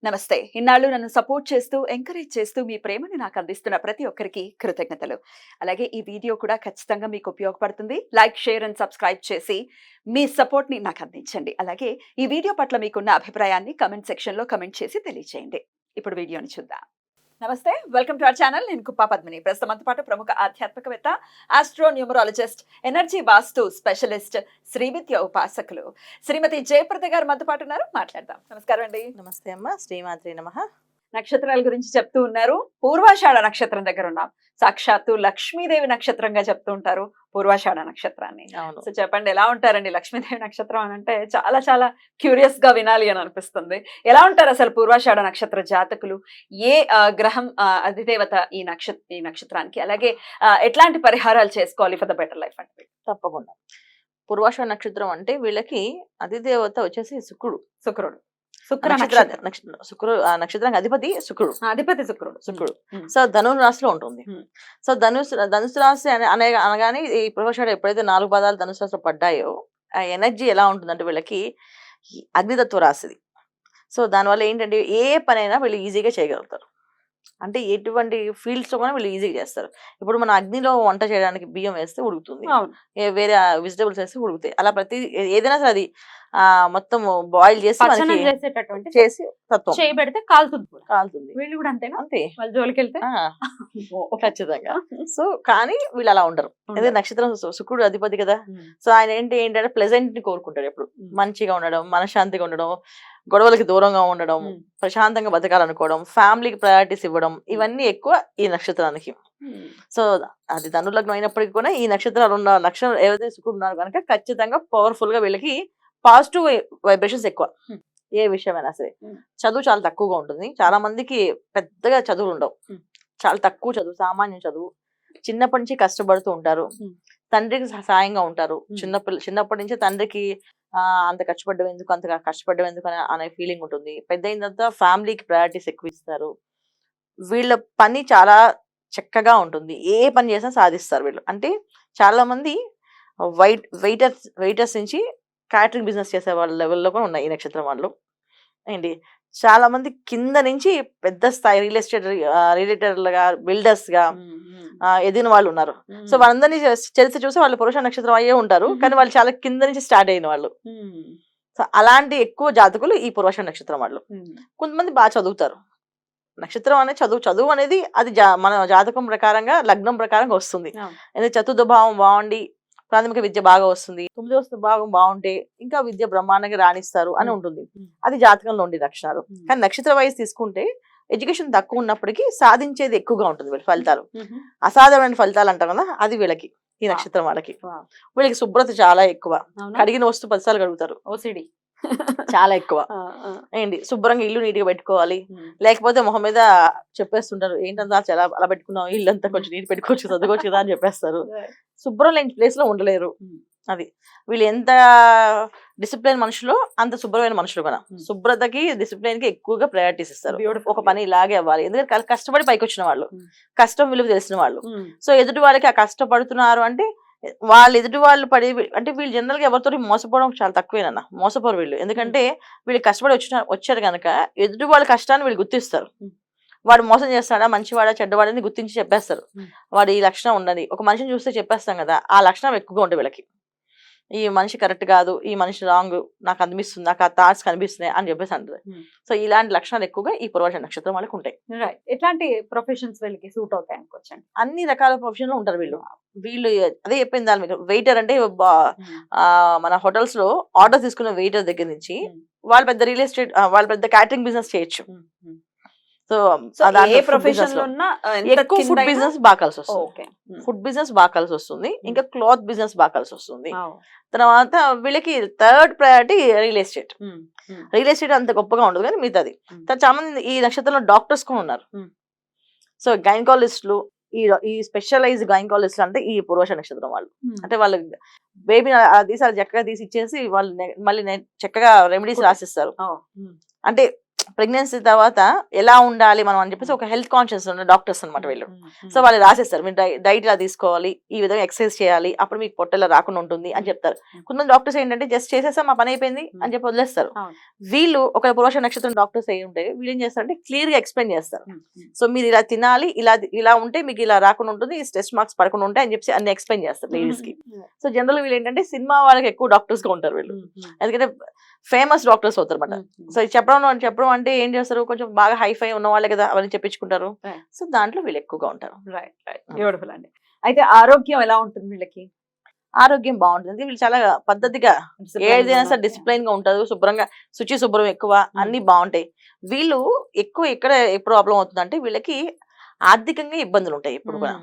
నమస్తే. ఇన్నాళ్ళు నన్ను సపోర్ట్ చేస్తూ, ఎంకరేజ్ చేస్తూ మీ ప్రేమని నాకు అందిస్తున్న ప్రతి ఒక్కరికి కృతజ్ఞతలు. అలాగే ఈ వీడియో కూడా ఖచ్చితంగా మీకు ఉపయోగపడుతుంది. లైక్, షేర్ అండ్ సబ్స్క్రైబ్ చేసి మీ సపోర్ట్‌ని నాకు అందించండి. అలాగే ఈ వీడియో పట్ల మీకున్న అభిప్రాయాన్ని కామెంట్ సెక్షన్‌లో కామెంట్ చేసి తెలియజేయండి. ఇప్పుడు వీడియోని చూద్దాం. నమస్తే. Welcome to our channel. నేను కుప్పా పద్మిని. ప్రస్తుతం మనతో పాటు ప్రముఖ ఆధ్యాత్మికవేత్త, ఆస్ట్రో న్యూమరాలజిస్ట్, ఎనర్జీ వాస్తు స్పెషలిస్ట్, శ్రీవిద్య ఉపాసకులు శ్రీమతి జయప్రద గారు మనతో పాటు ఉన్నారు. మాట్లాడదాం. నమస్కారం అండి. నమస్తే అమ్మ. శ్రీమాత్రే నమః. నక్షత్రాల గురించి చెప్తూ ఉన్నారు. పూర్వాషాఢ నక్షత్రం దగ్గర ఉన్నాం. సాక్షాత్తు లక్ష్మీదేవి నక్షత్రంగా చెప్తూ ఉంటారు పూర్వాషాఢ నక్షత్రాన్ని. అవును. సో చెప్పండి, ఎలా ఉంటారండి లక్ష్మీదేవి నక్షత్రం అని అంటే చాలా చాలా క్యూరియస్ గా వినాలి అని అనిపిస్తుంది. ఎలా ఉంటారు అసలు పూర్వాషాఢ నక్షత్ర జాతకులు? ఏ గ్రహం అధిదేవత ఈ నక్షత్రానికి? అలాగే ఎట్లాంటి పరిహారాలు చేసుకోవాలి ఫర్ ద బెటర్ లైఫ్ అంటే? తప్పకుండా. పూర్వాషాఢ నక్షత్రం అంటే వీళ్ళకి అధిదేవత వచ్చేసి శుక్రుడు. శుక్రుడు. నక్షత్రానికి అధిపతి శుక్రుడు. అధిపతి శుక్రుడు. శుక్రుడు. ఉమ్. సో ధనుసు రాశిలో ఉంటుంది. ఉమ్. సో ధనుసు రాశి అనగానే ఈ పూర్వాషాఢ ఎప్పుడైతే 4 పాదాలు ధనుసు రాశిలో పడ్డాయో ఆ ఎనర్జీ ఎలా ఉంటుందంటే వీళ్ళకి ఈ అగ్నితత్వ రాశిది. సో దానివల్ల ఏంటంటే ఏ పనైనా వీళ్ళు ఈజీగా చేయగలుగుతారు. అంటే ఎటువంటి ఫీల్డ్స్ లో కూడా వీళ్ళు ఈజీగా చేస్తారు. ఇప్పుడు మన అగ్నిలో వంట చేయడానికి బియ్యం వేస్తే ఉడుకుతుంది, అవును. వేరే వెజిటబుల్స్ వేస్తే ఉడుకుతాయి. అలా ప్రతి ఏదైనా సరే అది మొత్తం బాయిల్ చేసి పచ్చనం మనకి చేసేటటువంటి చేసి తత్వం చేయబెడితే కాలుతుంది కూడా. కాలుతుంది. వీళ్ళు కూడా అంతేనా? అంతే. వాళ్ళ జోలికి వెళ్తే ఖచ్చితంగా. సో కానీ వీళ్ళు అలా ఉండరు. అదే నక్షత్రం శుక్రుడు అధిపతి కదా. సో ఆయన ఏంటంటే ప్లెజెంట్ ని కోరుకుంటాడు ఎప్పుడు. మంచిగా ఉండడం, మనశ్శాంతిగా ఉండడం, గొడవలకి దూరంగా ఉండడం, ప్రశాంతంగా బతకాలనుకోవడం, ఫ్యామిలీకి ప్రయారిటీస్ ఇవ్వడం, ఇవన్నీ ఎక్కువ ఈ నక్షత్రానికి. సో అది ధనుర్లగ్నం అయినప్పటికీ కూడా ఈ నక్షత్రాలు ఉన్న నక్షత్రం ఏవైతే శుక్రుడు ఉన్నారు కనుక ఖచ్చితంగా పవర్ఫుల్ గా వీళ్ళకి పాజిటివ్ వైబ్రేషన్స్ ఎక్కువ. ఏ విషయమైనా సరే. చదువు చాలా తక్కువగా ఉంటుంది. చాలా మందికి పెద్దగా చదువులు ఉండవు. చాలా తక్కువ చదువు, సామాన్య చదువు. చిన్నప్పటి నుంచి కష్టపడుతూ ఉంటారు. తండ్రికి సాయంగా ఉంటారు. చిన్నప్పటి నుంచి తండ్రికి అంత కష్టపడ్డం ఎందుకు, అంత కష్టపడ్డం ఎందుకు అనే ఫీలింగ్ ఉంటుంది. పెద్ద అయిన తర్వాత ఫ్యామిలీకి ప్రయారిటీస్ ఎక్కువ ఇస్తారు. వీళ్ళ పని చాలా చక్కగా ఉంటుంది. ఏ పని చేసినా సాధిస్తారు వీళ్ళు. అంటే చాలా మంది వెయిటర్స్ నుంచి క్యాటరింగ్ బిజినెస్ చేసే వాళ్ళ లెవెల్లో కూడా ఉన్నాయి ఈ నక్షత్రం వాళ్ళు. ఏంటి చాలా మంది కింద నుంచి పెద్ద స్థాయి రియల్ ఎస్టేట్ రిలేటర్లుగా, బిల్డర్స్ గా ఎదిగిన వాళ్ళు ఉన్నారు. సో వాళ్ళందరినీ చరిత్ర చూసి వాళ్ళు పురుష నక్షత్రం అయ్యే ఉంటారు. కానీ వాళ్ళు చాలా కింద నుంచి స్టార్ట్ అయిన వాళ్ళు. సో అలాంటి ఎక్కువ జాతకులు ఈ పురుష నక్షత్రం వాళ్ళు. కొంతమంది బాగా చదువుతారు. నక్షత్రం అనే చదువు అనేది అది మన జాతకం ప్రకారంగా, లగ్నం ప్రకారంగా వస్తుంది. ఎందుకంటే చతుర్థ భావం బాగుండి ప్రాథమిక విద్య బాగా వస్తుంది, 9వ భాగం బాగుంటే ఇంకా విద్య బ్రహ్మాండంగా రాణిస్తారు అని ఉంటుంది. అది జాతకంలో ఉండే లక్షణాలు. కానీ నక్షత్ర వయసు తీసుకుంటే ఎడ్యుకేషన్ తక్కువ ఉన్నప్పటికీ సాధించేది ఎక్కువగా ఉంటుంది వీళ్ళ ఫలితాలు. అసాధారణమైన ఫలితాలు అంటారు కదా, అది వీళ్ళకి ఈ నక్షత్రం వాళ్ళకి. వీళ్ళకి శుభ్రత చాలా ఎక్కువ. కడిగిన వస్తువు 10 సార్లు కడుగుతారు. ఓసిడి చాలా ఎక్కువ. ఏంటి శుభ్రంగా ఇల్లు నీట్ గా పెట్టుకోవాలి. లేకపోతే మొహం మీద చెప్పేస్తుంటారు, ఏంటంతా అలా పెట్టుకున్నావు, ఇల్లు అంతా కొంచెం నీట్ పెట్టుకోవచ్చు, చదువుకోవచ్చు కదా అని చెప్పేస్తారు. శుభ్రం లేని ప్లేస్ లో ఉండలేరు. అది వీళ్ళు ఎంత డిసిప్లిన్ మనుషులు అంత శుభ్రమైన మనుషులు కూడా. శుభ్రతకి, డిసిప్లిన్ కి ఎక్కువగా ప్రయారిటీస్ ఇస్తారు. ఒక పని ఇలాగే అవ్వాలి. ఎందుకంటే కష్టపడి పైకి వచ్చిన వాళ్ళు, కష్టం విలువ తెలిసిన వాళ్ళు. సో ఎదుటి వాళ్ళకి ఆ కష్టపడుతున్నారు అంటే వాళ్ళు ఎదుటి వాళ్ళు పడి, అంటే వీళ్ళు జనరల్ గా ఎవరితో మోసపోవడం చాలా తక్కువేనన్న. మోసపోరు వీళ్ళు. ఎందుకంటే వీళ్ళు కష్టపడి వచ్చారు కనుక ఎదుటి వాళ్ళ కష్టాన్ని వీళ్ళు గుర్తిస్తారు. వాడు మోసం చేస్తాడా, మంచివాడా, చెడ్డవాడని గుర్తించి చెప్పేస్తారు. వాడు ఈ లక్షణం ఉన్నది. ఒక మనిషిని చూస్తే చెప్పేస్తాం కదా, ఆ లక్షణం ఎక్కువగా ఉంటుంది వీళ్ళకి. ఈ మనిషి కరెక్ట్ కాదు, ఈ మనిషి రాంగ్, నాకు అనిపిస్తుంది, నాకు ఆ థాట్స్ కనిపిస్తున్నాయి అని చెప్పేసి అంటారు. సో ఇలాంటి లక్షణాలు ఎక్కువగా ఈ పూర్వాషాఢ నక్షత్రం వాళ్ళకి ఉంటాయి. ఎట్లాంటి ప్రొఫెషన్స్ వీళ్ళకి సూట్ అవుతాయి అనుకోవచ్చండి? అన్ని రకాల ప్రొఫెషన్ లో ఉంటారు వీళ్ళు. అదే చెప్పింది దాని మీకు. వెయిటర్ అంటే మన హోటల్స్ లో ఆర్డర్ తీసుకున్న వెయిటర్ దగ్గర నుంచి వాళ్ళు పెద్ద రియల్ ఎస్టేట్, వాళ్ళు పెద్ద క్యాటరింగ్ బిజినెస్ చేయొచ్చు. సో ఏ ప్రొఫెషన్ లో ఉన్నా ఎక్కువ ఫుడ్ బిజినెస్ బాగా కలిసి వస్తుంది. ఫుడ్ బిజినెస్ బాగా కలిసి వస్తుంది. ఇంకా క్లాత్ బిజినెస్ బాగా కలిసి వస్తుంది. తర్వాత వీళ్ళకి third priority real estate. Real estate అంత గొప్పగా ఉండదు కానీ మిగతాది. చాలా మంది ఈ నక్షత్రంలో డాక్టర్స్ కూడా ఉన్నారు. సో గైనకాలజిస్టులు, ఈ స్పెషలైజ్ గైనకాలజిస్ట్ అంటే ఈ పూర్వాషాఢ నక్షత్రం వాళ్ళు. అంటే వాళ్ళు బేబీ చక్కగా తీసి ఇచ్చేసి వాళ్ళు మళ్ళీ చక్కగా రెమెడీస్ రాసిస్తారు. అంటే ప్రెగ్నెన్సీ తర్వాత ఎలా ఉండాలి మనం అని చెప్పేసి ఒక హెల్త్ కాన్షియస్ ఉన్న డాక్టర్స్ అనమాట వీళ్ళు. సో వాళ్ళు రాసేస్తారు, మీరు డైట్ ఇలా తీసుకోవాలి, ఈ విధంగా ఎక్సర్సైజ్ చేయాలి, అప్పుడు మీకు పొట్టలా రాకుండా ఉంటుంది అని చెప్తారు. కొంతమంది డాక్టర్స్ ఏంటంటే జస్ట్ చేసేసాం మా పని అయిపోయింది అని చెప్పి వదిలేస్తారు. వీళ్ళు ఒక పూర్వాషాఢ నక్షత్రం డాక్టర్స్ అయి ఉంటే వీళ్ళు ఏం చేస్తారంటే క్లియర్ గా ఎక్స్ప్లెయిన్ చేస్తారు. సో మీరు ఇలా తినాలి, ఇలా ఉంటే మీకు ఇలా రాకుండా ఉంటుంది, ఈ స్ట్రెస్ మార్క్స్ పడకుండా ఉంటాయి అని చెప్పి అన్ని ఎక్స్ప్లెయిన్ చేస్తారు లేడీస్ కి. సో జనరల్ వీళ్ళు ఏంటంటే సినిమా వాళ్ళకి ఎక్కువ డాక్టర్స్ గా ఉంటారు వీళ్ళు, ఎందుకంటే ఫేమస్ డాక్టర్స్ అవుతారు అనమాట. సో చెప్పడం అంటే ఏం చేస్తారు, కొంచెం బాగా హైఫై ఉన్న వాళ్ళే కదా అవన్నీ చెప్పించుకుంటారు. సో దాంట్లో వీళ్ళు ఎక్కువగా ఉంటారు. బ్యూటిఫుల్ అండి. అయితే ఆరోగ్యం ఎలా ఉంటుంది వీళ్ళకి? ఆరోగ్యం బాగుంటుంది, వీళ్ళు చాలా పద్ధతిగా ఏదైనా సరే డిసిప్లైన్ గా ఉంటారు, శుభ్రంగా శుభ్రం ఎక్కువ, అన్ని బాగుంటాయి. వీళ్ళు ఎక్కువ ఎక్కడ ప్రాబ్లం అవుతుందంటే వీళ్ళకి ఆర్థికంగా ఇబ్బందులు ఉంటాయి ఎప్పుడు కూడా.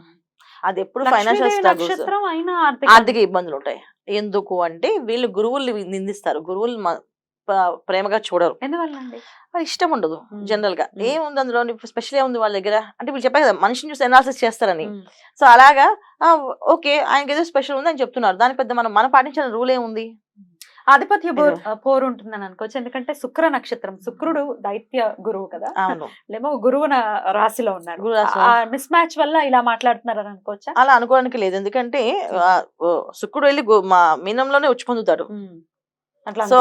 అది ఎప్పుడు ఫైనాన్షియల్ స్ట్రగుల్స్, ఆర్థిక ఇబ్బందులు ఉంటాయి. ఎందుకు అంటే వీళ్ళు గురువుల్ని నిందిస్తారు, గురువులు ప్రేమగా చూడరు. ఎందువల్లండి? అది ఇష్టం ఉండదు జనరల్ గా. ఏముంది అందులో స్పెషల్ ఏముంది వాళ్ళ దగ్గర అంటే వీళ్ళు చెప్పారు కదా మనిషిని చూసి అనాలిసిస్ చేస్తారని. సో అలాగా ఓకే ఆయనకి ఏదో స్పెషల్ ఉంది అని చెప్తున్నారు, దాని పెద్ద మనం పాటించిన రూల్ ఏముంది? ఆధిపత్య పోరు ఉంటుందని అనుకోవచ్చు, ఎందుకంటే శుక్ర నక్షత్రం, శుక్రుడు దైత్య గురువు కదా, ఏమో గురువు రాశిలో ఉన్నారు. మిస్ మ్యాచ్ వల్ల ఇలా మాట్లాడుతున్నారని అనుకోవచ్చా? అలా అనుకోవడానికి లేదు, ఎందుకంటే శుక్రుడు వెళ్ళి మా మీనంలోనే ఉచ్చి పొందుతాడు. సో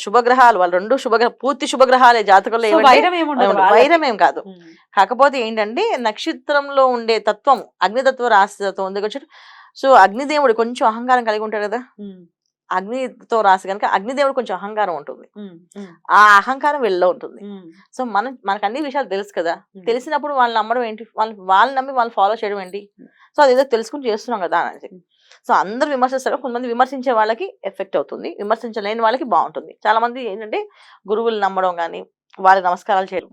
శుభగ్రహాలు వాళ్ళు రెండు పూర్తి శుభగ్రహాలే జాతకంలో, వైరం ఏం కాదు. కాకపోతే ఏంటంటే నక్షత్రంలో ఉండే తత్వం అగ్నితత్వ రాశి తత్వం ఉంది. సో అగ్నిదేవుడు కొంచెం అహంకారం కలిగి ఉంటాడు కదా, అగ్నితో రాసి కనుక అగ్నిదేవుడు కొంచెం అహంకారం ఉంటుంది, ఆ అహంకారం వెళ్ళలో ఉంటుంది. సో మనకు అన్ని విషయాలు తెలుసు కదా, తెలిసినప్పుడు వాళ్ళు నమ్మడం ఏంటి, వాళ్ళు నమ్మి వాళ్ళు ఫాలో చేయడం ఏంటి? సో అదేదో తెలుసుకుని చేస్తున్నాం కదా అనేది. సో అందరు విమర్శిస్తారు, కొంతమంది విమర్శించే వాళ్ళకి ఎఫెక్ట్ అవుతుంది, విమర్శించలేని వాళ్ళకి బాగుంటుంది. చాలా మంది ఏంటంటే గురువులు నమ్మడం కానీ వాళ్ళకి నమస్కారాలు చేయడం.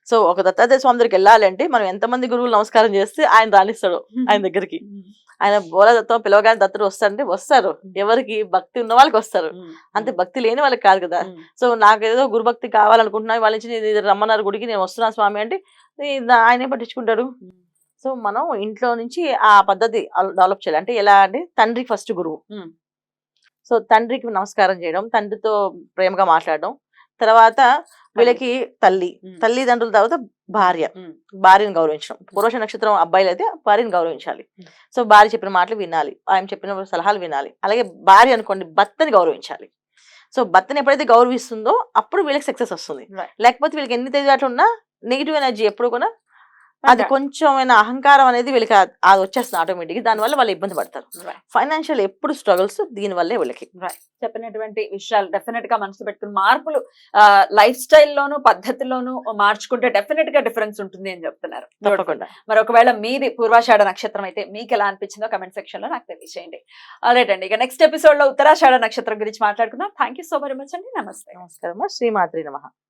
సో ఒక దత్తాత్రేయ స్వామి దగ్గరికి వెళ్ళాలి అంటే మనం ఎంతమంది గురువులు నమస్కారం చేస్తే ఆయన రాణిస్తాడు ఆయన దగ్గరికి. ఆయన బోలదత్తం పిలవగానే దత్తుడు వస్తారంటే వస్తారు, ఎవరికి భక్తి ఉన్న వాళ్ళకి వస్తారు, అంతే భక్తి లేని వాళ్ళకి కాదు కదా. సో నాకు ఏదో గురుభక్తి కావాలనుకుంటున్నా, వాళ్ళ నుంచి రమ్మన్నారు గుడికి, నేను వస్తున్నాను స్వామి అంటే ఆయనే పట్టించుకుంటాడు. సో మనం ఇంట్లో నుంచి ఆ పద్ధతి డెవలప్ చేయాలి. అంటే ఎలా అంటే తండ్రి ఫస్ట్ గురువు. సో తండ్రికి నమస్కారం చేయడం, తండ్రితో ప్రేమగా మాట్లాడడం, తర్వాత వీళ్ళకి తల్లిదండ్రుల తర్వాత భార్యను గౌరవించడం. పూర్వష నక్షత్రం అబ్బాయిలు అయితే భార్యను గౌరవించాలి. సో భార్య చెప్పిన మాటలు వినాలి, ఆయన చెప్పిన సలహాలు వినాలి. అలాగే భార్య అనుకోండి భర్తని గౌరవించాలి. సో భర్తని ఎప్పుడైతే గౌరవిస్తుందో అప్పుడు వీళ్ళకి సక్సెస్ వస్తుంది. లేకపోతే వీళ్ళకి ఎన్ని తెలివితేటలు ఉన్నా నెగిటివ్ ఎనర్జీ ఎప్పుడు కూడా అది కొంచెం అహంకారం అనేది వీళ్ళకి అది వచ్చేస్తుంది ఆటోమేటిక్, దానివల్ల వాళ్ళు ఇబ్బంది పడతారు. ఫైనాన్షియల్ ఎప్పుడు స్ట్రగుల్స్ దీని వల్లే వీళ్ళకి. చెప్పినటువంటి విషయాలు డెఫినెట్ గా మనసు పెట్టుకుని మార్పులు లైఫ్ స్టైల్లోను పద్ధతిలోను మార్చుకుంటే డెఫినెట్ గా డిఫరెన్స్ ఉంటుంది అని చెప్తున్నారు. తప్పకుండా. మరి ఒకవేళ మీది పూర్వాషాఢ నక్షత్రం అయితే మీకు ఎలా అనిపించిందో కమెంట్ సెక్షన్ లో నాకు తెలియజేయండి. ఆల్రైట్ అండి, ఇక నెక్స్ట్ ఎపిసోడ్ లో ఉత్తరాషాఢ నక్షత్రం గురించి మాట్లాడుకుందాం. Thank you so very much అండి. నమస్తే. నమస్కారం. శ్రీమాత్రి నమః.